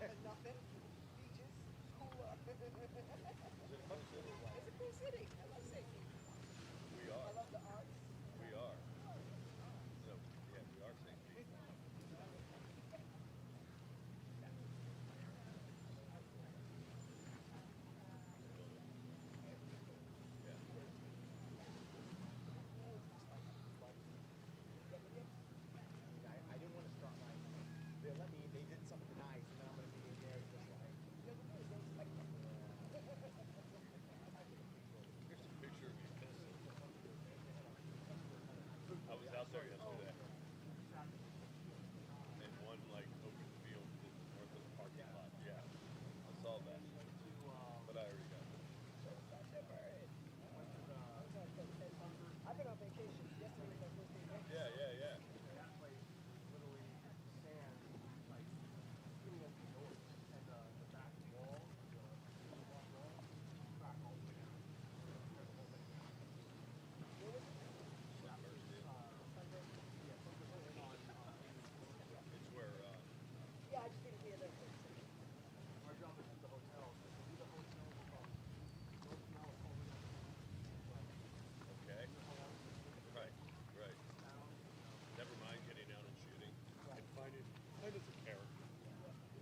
Nothing. Beaches. Cool. Is it a fun city? It's a cool city. I love safety. We I are. love the arts. We are. No, yeah, we are St. Pete. Yeah. I didn't want to start like they let me. They did something nice, and then I'm gonna be in there just like. Here's a picture of you pissing. I was out there yesterday. In one like open field north of the parking lot. Yeah. I saw that. But I already got it. I've been on vacation. Yesterday was my first day back. Yeah, yeah, yeah. That place literally sand like skinny as the doors, and the back wall, the wall, crack all the way down. Tear the whole thing down. Where was it? Sunburst, dude. Yeah, something on. It's where Yeah, I just didn't hear that. Our job is at the hotel. So we do the hotel from North Mount all the way down. okay. Right, right. Never mind getting out and shooting. And finding us a character.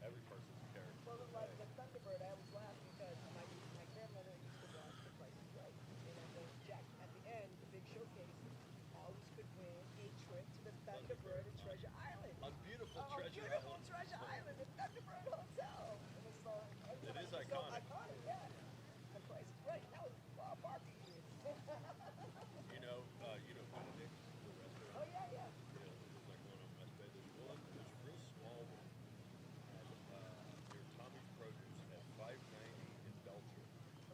Every person's a character. Well, like the Thunderbird, I was laughing because my grandmother used to watch The Price is Right. And at the Jack, at the end, the big showcase, always could win a trip to the Thunderbird at Treasure Island. On beautiful Treasure beautiful Island. Treasure Island, the Thunderbird Hotel. And it's so, It is so iconic. iconic, yeah. The Price is Right. That was parking years. You know Benedict, the restaurant? Oh, yeah, yeah. Yeah, there's like one on West Bay. There's a real small one near Tommy's Produce at 590 in Belcher,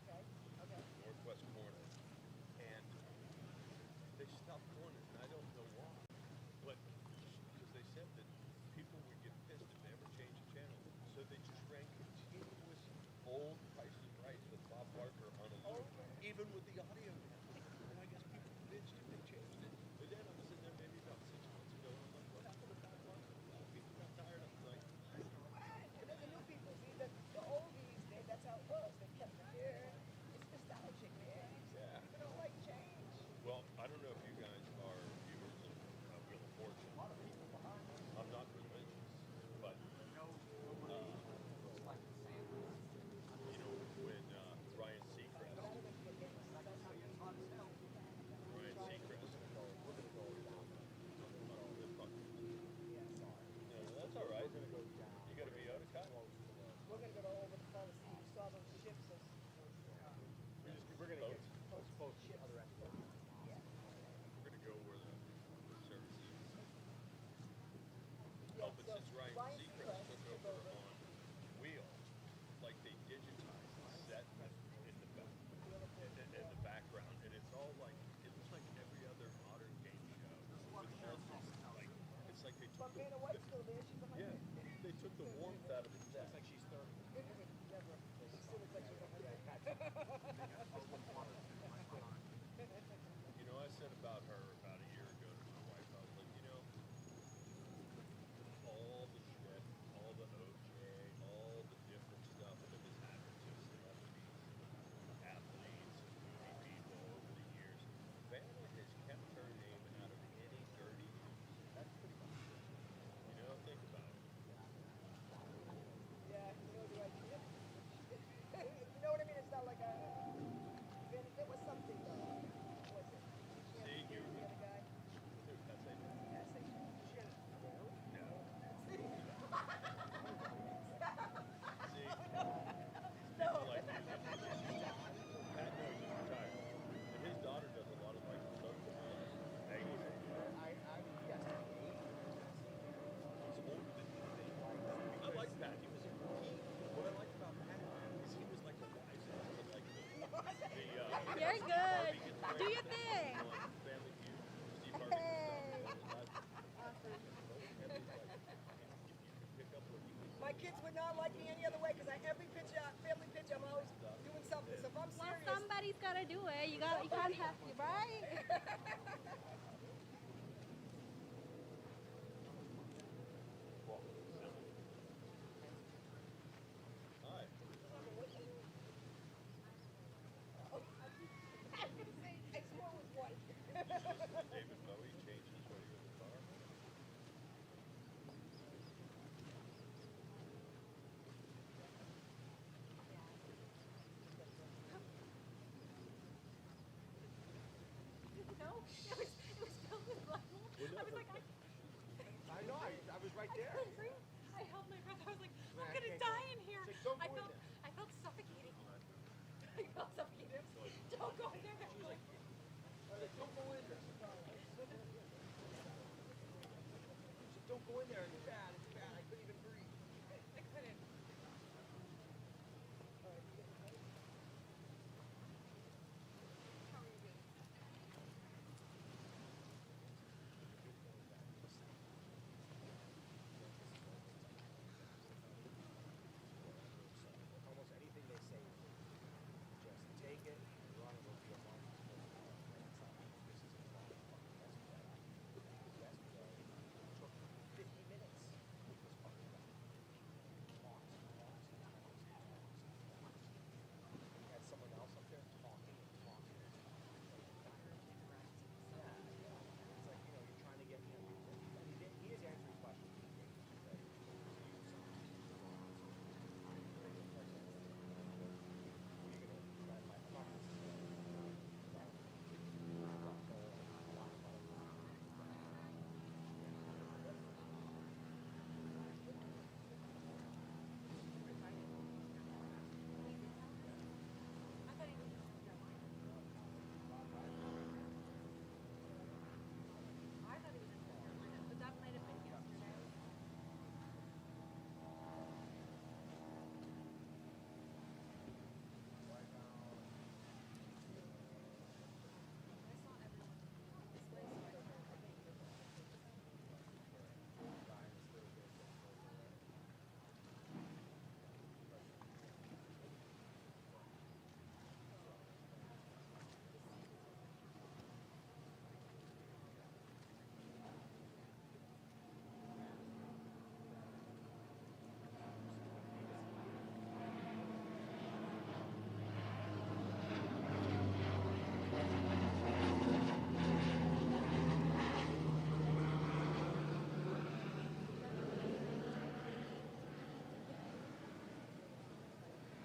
Okay, okay. northwest corner. And they stopped going it, and I don't know why. But because they said that people would get pissed if they ever changed the channel. So they just ran continuous old Price is Right with Bob Barker on a loop, even with the audio down. And I guess people bitched if they changed it. But then I was sitting there maybe about 6 months ago, and I'm like, what happened to Bob Barker? People got tired of it. Like, Right. And then the new people, see, the oldies, that's how it was. They kept it there. It's nostalgic, man. yeah. People don't like change. Well, I don't know if you guys are viewers of Wheel of Fortune. I'm not religious, but you know, when Ryan Seacrest, no, that's all right. You got to be Otakot. We're going to go over the phone and see if you saw those ships. We're gonna Boats. get both other experts. Yeah. We're gonna go where the service is. Yeah, Oh, but so since Ryan Seacrest took over on Wheel, like they digitized the set in the back, in the background, and it's all like it looks like every other modern game show. Like it's like they took But Vanna White's still there. She's 100. yeah, they took the warmth out of the set. Looks like she's 30. Never. She still looks like she's 100. You know, I said about her about a year ago to my wife, I was like, you know, all the shit, all the OJ, all the different stuff that has happened to celebrities, athletes, and movie people over the years, Vanna has kept her name out of any dirty news. That's pretty much it. You know, think about it. Yeah, you know the idea. You know what I mean? It's not like a. There was something though. What was it? See, The other guy. Dude, that's it. Yeah, say she had No. See? See, No. like these, Pat knows he's retired. And his daughter does a lot of like social media. Yes. He's older than me. I like Pat. What I like about Pat is he was like the wisest, but like the You're good. Harvey gets Do your married, thing. Family Feud. Steve Harvey Hey. gets married. And he's like, you can pick up what he was My kids would not like me any other way because every picture, family picture, I'm always doing something. So if I'm Well, serious, somebody's gotta do it. You can't have to, right? I know. I was right there. couldn't breathe. I held my breath. I was like, Man, I'm I gonna can't go. die in here. It's like, don't I go in felt, there. I felt suffocating. I felt suffocated. Don't go in there. She was like, don't go in there. She said, don't go in there. It's bad. It's bad. I couldn't even breathe. I couldn't. How are you doing? Almost anything they say, just take it and run. It will be a month. This is a long fucking yesterday. It took 50 minutes with this fucking guy. We had someone else up there talking and talking. Yeah. It's like, you're trying to get, he is answering questions. I thought he was in Carolina. I thought he was in Carolina, but that might have been yesterday. I saw everyone this way, so I don't know.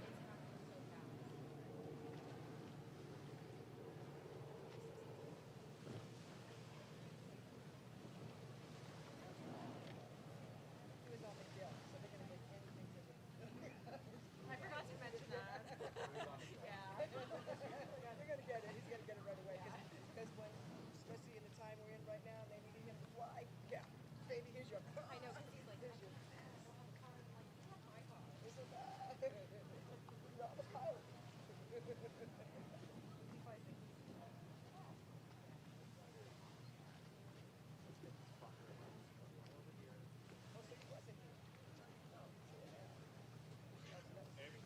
It's happening so fast. He was on the jail, so they're gonna make anything to me. I forgot to mention that. Yeah. They're gonna get it. He's gonna get it right away. Because when, especially in the time we're in right now, and they need him to fly. Yeah, baby, here's your car. I know, because he's like, Here's your I don't have a car. I'm like, it's not my car. Isn't that? You're the pilot. He probably thinks he's Oh, so he wasn't here. No. Amy?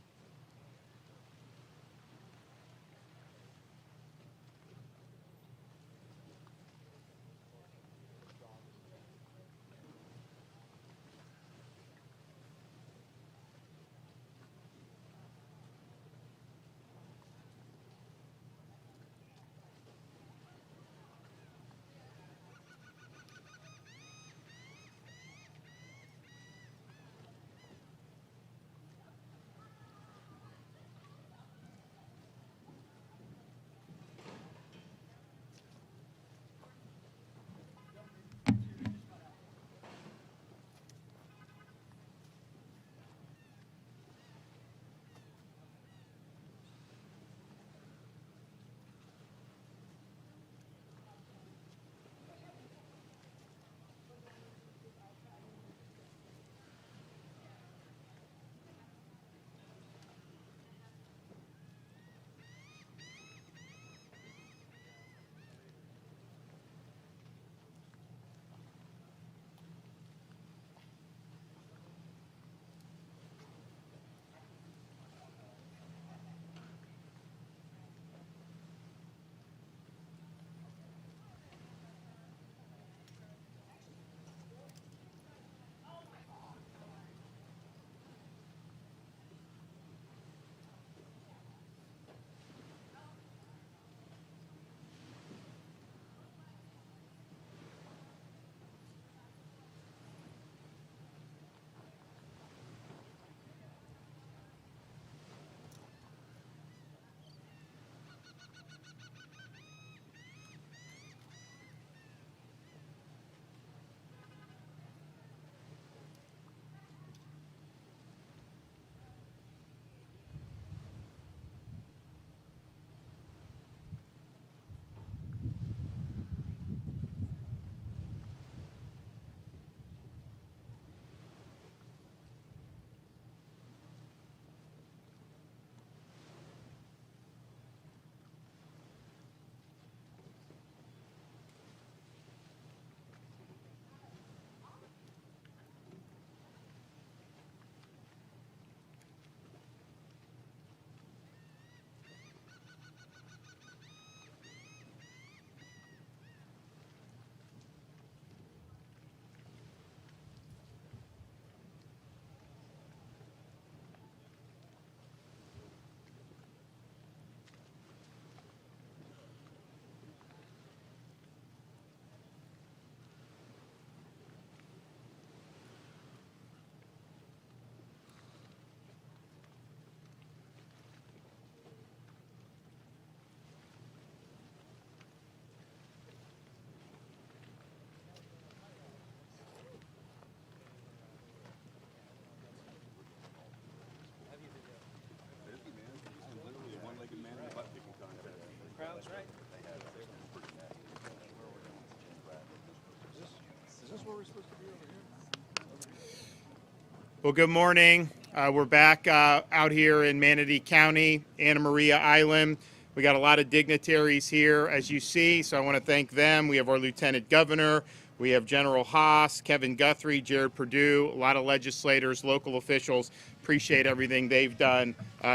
Well, good morning. We're back out here in Manatee County, Anna Maria Island. We got a lot of dignitaries here, as you see, so I want to thank them. We have our Lieutenant Governor, we have General Haas, Kevin Guthrie, Jared Perdue, a lot of legislators, local officials. Appreciate everything they've done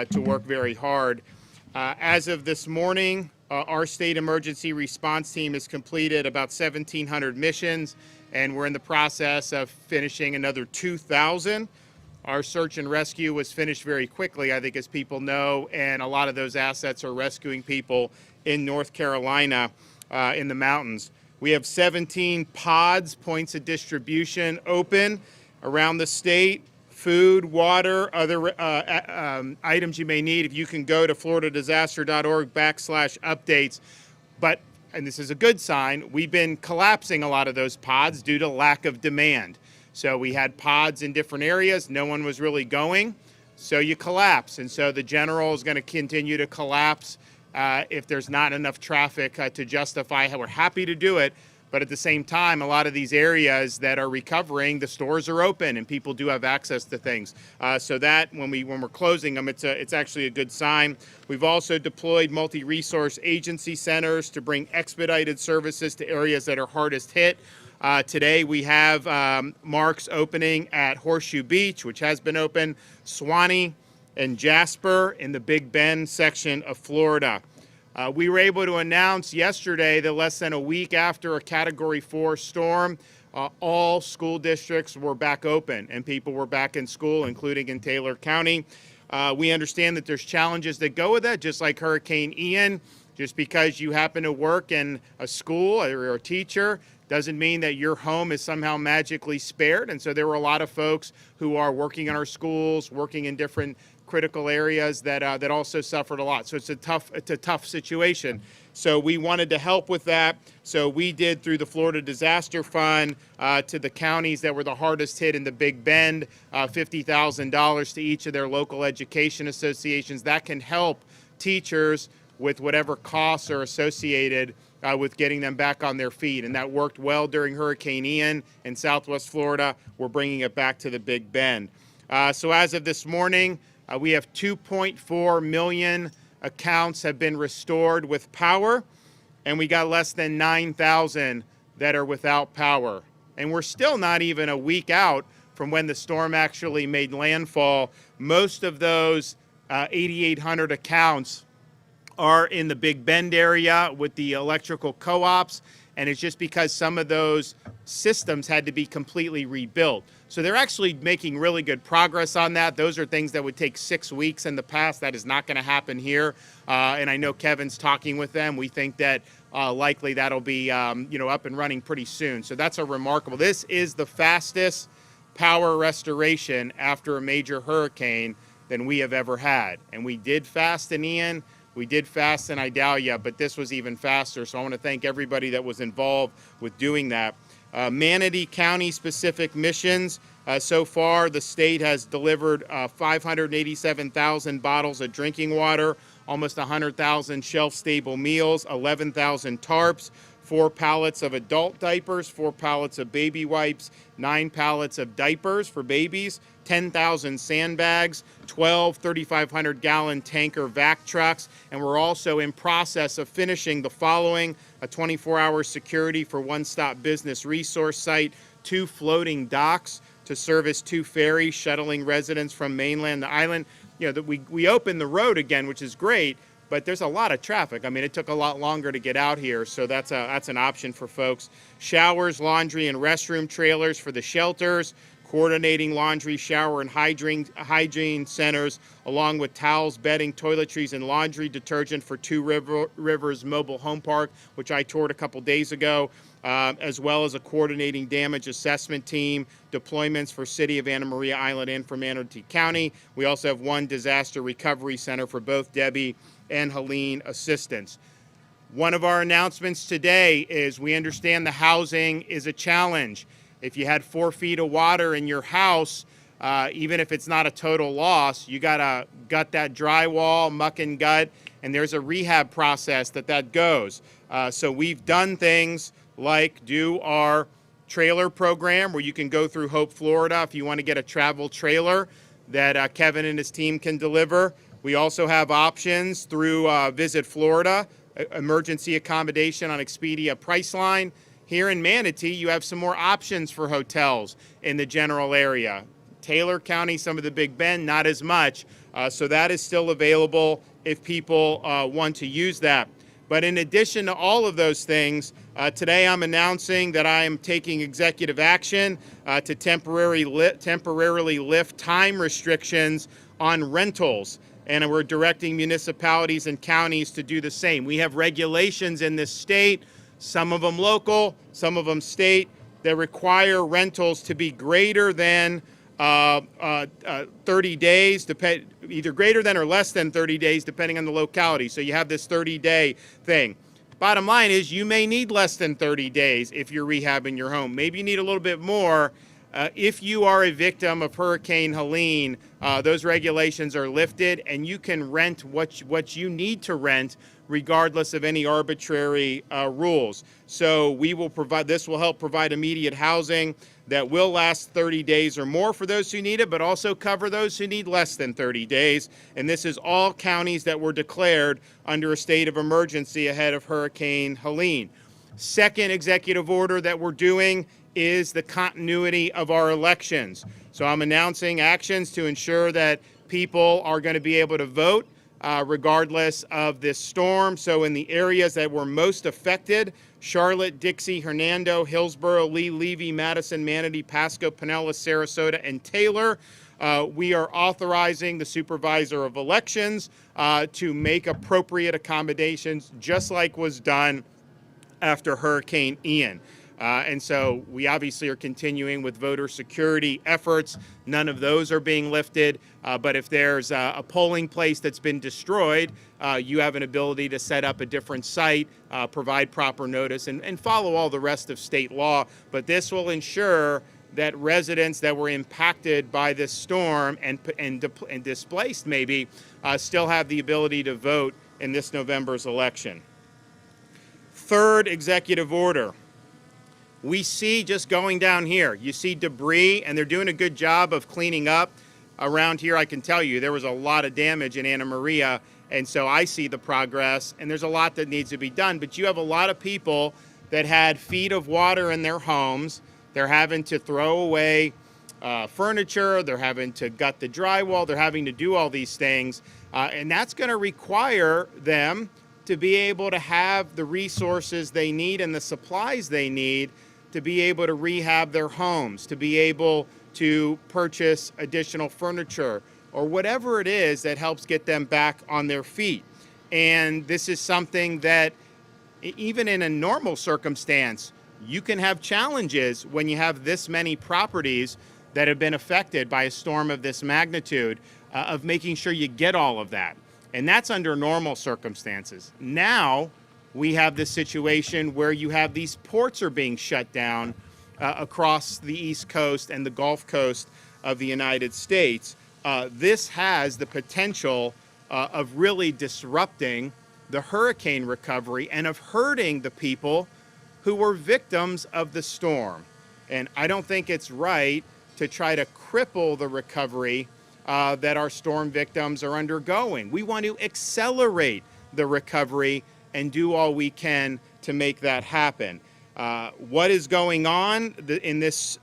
to work very hard. As of this morning, our state emergency response team has completed about 1,700 missions, and we're in the process of finishing another 2,000. Our search and rescue was finished very quickly, I think, as people know, and a lot of those assets are rescuing people in North Carolina in the mountains. We have 17 pods, points of distribution, open around the state. Food, water, other items you may need. If you can go to floridadisaster.org/updates. But, and this is a good sign, we've been collapsing a lot of those pods due to lack of demand. So we had pods in different areas, no one was really going, so you collapse. And so the general is going to continue to collapse if there's not enough traffic to justify how we're happy to do it. But at the same time, a lot of these areas that are recovering, the stores are open and people do have access to things. So that when we're closing them, it's actually a good sign. We've also deployed multi-resource agency centers to bring expedited services to areas that are hardest hit. Today we have marks opening at Horseshoe Beach, which has been open, Swanee and Jasper in the Big Bend section of Florida. We were able to announce yesterday that less than a week after a Category 4 storm, all school districts were back open and people were back in school, including in Taylor County. We understand that there's challenges that go with that, just like Hurricane Ian. Just because you happen to work in a school or a teacher doesn't mean that your home is somehow magically spared. And so there were a lot of folks who are working in our schools, working in different critical areas that also suffered a lot. So it's a tough situation. So we wanted to help with that. So we did, through the Florida Disaster Fund, to the counties that were the hardest hit in the Big Bend, $50,000 to each of their local education associations. That can help teachers with whatever costs are associated with getting them back on their feet. And that worked well during Hurricane Ian in Southwest Florida. We're bringing it back to the Big Bend. So as of this morning, we have 2.4 million accounts have been restored with power, and we got less than 9,000 that are without power. And we're still not even a week out from when the storm actually made landfall. Most of those 8,800 accounts are in the Big Bend area with the electrical co-ops, and it's just because some of those systems had to be completely rebuilt. So they're actually making really good progress on that. Those are things that would take 6 weeks in the past. That is not going to happen here. And I know Kevin's talking with them. We think that likely that'll be up and running pretty soon. So that's a remarkable. This is the fastest power restoration after a major hurricane than we have ever had. And we did fast in Ian. We did fast in Idalia, but this was even faster. So I want to thank everybody that was involved with doing that. Manatee County specific missions. So far, the state has delivered 587,000 bottles of drinking water, almost 100,000 shelf-stable meals, 11,000 tarps, 4 pallets of adult diapers, 4 pallets of baby wipes, 9 pallets of diapers for babies, 10,000 sandbags, 12 3,500-gallon tanker vac trucks, and we're also in process of finishing the following: a 24-hour security for one-stop business resource site, 2 floating docks to service 2 ferries shuttling residents from mainland to island. You know, we opened the road again, which is great, but there's a lot of traffic. I mean, it took a lot longer to get out here, so that's an option for folks. Showers, laundry, and restroom trailers for the shelters, coordinating laundry, shower, and hygiene centers, along with towels, bedding, toiletries, and laundry detergent for Two Rivers Mobile Home Park, which I toured a couple days ago, as well as a coordinating damage assessment team, deployments for City of Anna Maria Island and for Manatee County. We also have 1 disaster recovery center for both Debbie and Helene assistance. One of our announcements today is we understand the housing is a challenge. If you had 4 feet of water in your house, even if it's not a total loss, you gotta gut that drywall, muck and gut, and there's a rehab process that goes. So we've done things like do our trailer program where you can go through Hope, Florida if you want to get a travel trailer that Kevin and his team can deliver. We also have options through Visit Florida, emergency accommodation on Expedia Priceline. Here in Manatee, you have some more options for hotels in the general area. Taylor County, some of the Big Bend, not as much. So that is still available if people want to use that. But in addition to all of those things, today I'm announcing that I am taking executive action to temporarily lift time restrictions on rentals. And we're directing municipalities and counties to do the same. We have regulations in this state, some of them local, some of them state, that require rentals to be greater than 30 days, either greater than or less than 30 days, depending on the locality. So you have this 30-day thing. Bottom line is you may need less than 30 days if you're rehabbing your home. Maybe you need a little bit more. If you are a victim of Hurricane Helene, those regulations are lifted, and you can rent what you need to rent regardless of any arbitrary rules. So we will provide, this will help provide immediate housing that will last 30 days or more for those who need it, but also cover those who need less than 30 days. And this is all counties that were declared under a state of emergency ahead of Hurricane Helene. Second executive order that we're doing is the continuity of our elections. So I'm announcing actions to ensure that people are going to be able to vote regardless of this storm. So in the areas that were most affected, Charlotte, Dixie, Hernando, Hillsborough, Lee, Levy, Madison, Manatee, Pasco, Pinellas, Sarasota, and Taylor, we are authorizing the supervisor of elections to make appropriate accommodations, just like was done after Hurricane Ian. And so we obviously are continuing with voter security efforts. None of those are being lifted. But if there's a polling place that's been destroyed, you have an ability to set up a different site, provide proper notice, and follow all the rest of state law. But this will ensure that residents that were impacted by this storm and displaced maybe still have the ability to vote in this November's election. Third executive order. We see, just going down here, you see debris, and they're doing a good job of cleaning up around here. I can tell you there was a lot of damage in Anna Maria, and so I see the progress, and there's a lot that needs to be done. But you have a lot of people that had feet of water in their homes. They're having to throw away furniture. They're having to gut the drywall. They're having to do all these things, and that's going to require them to be able to have the resources they need and the supplies they need to be able to rehab their homes, to be able to purchase additional furniture, or whatever it is that helps get them back on their feet. And this is something that, even in a normal circumstance, you can have challenges when you have this many properties that have been affected by a storm of this magnitude, of making sure you get all of that. And that's under normal circumstances. Now, we have this situation where you have these ports are being shut down across the East Coast and the Gulf Coast of the United States. This has the potential of really disrupting the hurricane recovery and of hurting the people who were victims of the storm. And I don't think it's right to try to cripple the recovery that our storm victims are undergoing. We want to accelerate the recovery and do all we can to make that happen. What is going on in this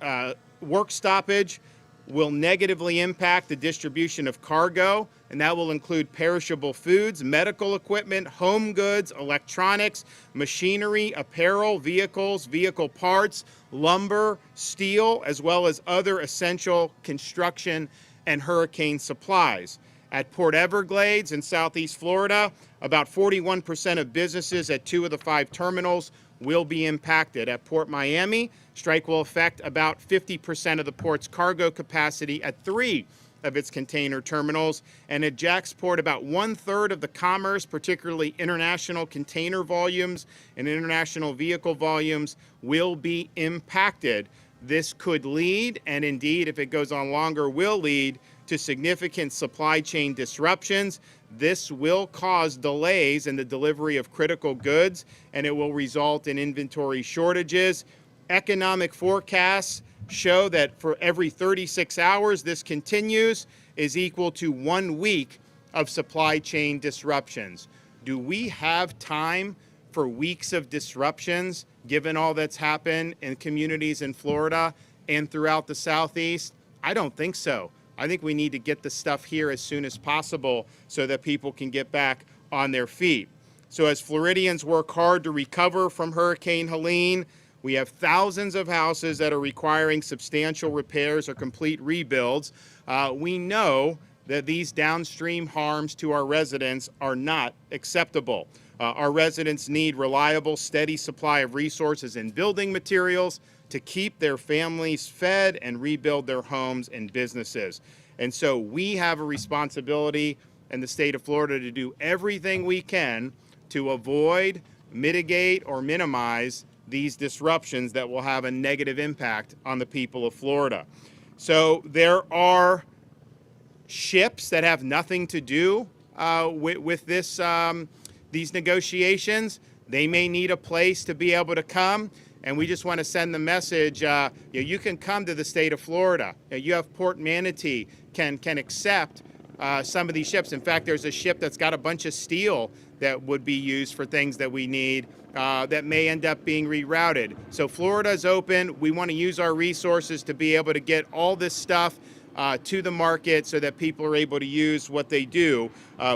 work stoppage will negatively impact the distribution of cargo, and that will include perishable foods, medical equipment, home goods, electronics, machinery, apparel, vehicles, vehicle parts, lumber, steel, as well as other essential construction and hurricane supplies. At Port Everglades in Southeast Florida, about 41% of businesses at 2 of the 5 terminals will be impacted. At Port Miami, strike will affect about 50% of the port's cargo capacity at 3 of its container terminals. And at Jacksport, about 1/3 of the commerce, particularly international container volumes and international vehicle volumes, will be impacted. This could lead, and indeed, if it goes on longer, will lead to significant supply chain disruptions. This will cause delays in the delivery of critical goods, and it will result in inventory shortages. economic forecasts show that for every 36 hours this continues is equal to 1 week of supply chain disruptions. Do we have time for weeks of disruptions given all that's happened in communities in Florida and throughout the Southeast? I don't think so. I think we need to get the stuff here as soon as possible so that people can get back on their feet. So as Floridians work hard to recover from Hurricane Helene, we have thousands of houses that are requiring substantial repairs or complete rebuilds. We know that these downstream harms to our residents are not acceptable. Our residents need reliable, steady supply of resources and building materials to keep their families fed and rebuild their homes and businesses. And so we have a responsibility in the state of Florida to do everything we can to avoid, mitigate, or minimize these disruptions that will have a negative impact on the people of Florida. So there are ships that have nothing to do with this, these negotiations. They may need a place to be able to come, and we just want to send the message, you can come to the state of Florida. You have Port Manatee can accept some of these ships. In fact, there's a ship that's got a bunch of steel that would be used for things that we need that may end up being rerouted. So Florida's open. We want to use our resources to be able to get all this stuff to the market so that people are able to use what they do.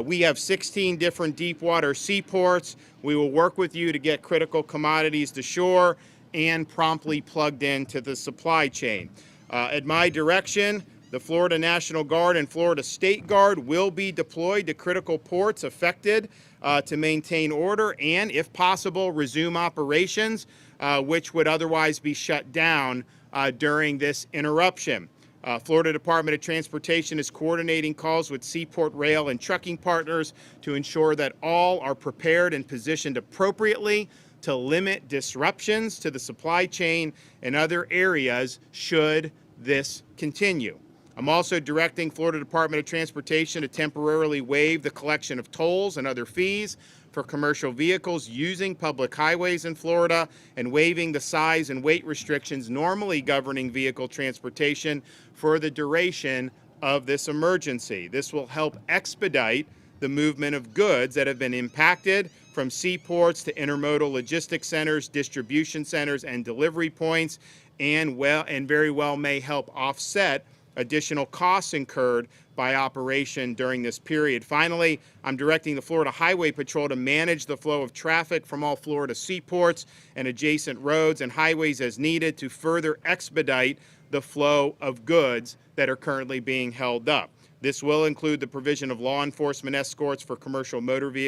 We have 16 different deep water seaports. We will work with you to get critical commodities to shore and promptly plugged into the supply chain. At my direction, the Florida National Guard and Florida State Guard will be deployed to critical ports affected to maintain order and, if possible, resume operations, which would otherwise be shut down during this interruption. Florida Department of Transportation is coordinating calls with seaport rail and trucking partners to ensure that all are prepared and positioned appropriately to limit disruptions to the supply chain and other areas should this continue. I'm also directing Florida Department of Transportation to temporarily waive the collection of tolls and other fees for commercial vehicles using public highways in Florida and waiving the size and weight restrictions normally governing vehicle transportation for the duration of this emergency. This will help expedite the movement of goods that have been impacted from seaports to intermodal logistics centers, distribution centers, and delivery points, and very well may help offset additional costs incurred by operation during this period. Finally, I'm directing the Florida Highway Patrol to manage the flow of traffic from all Florida seaports and adjacent roads and highways as needed to further expedite the flow of goods that are currently being held up. This will include the provision of law enforcement escorts for commercial motor vehicles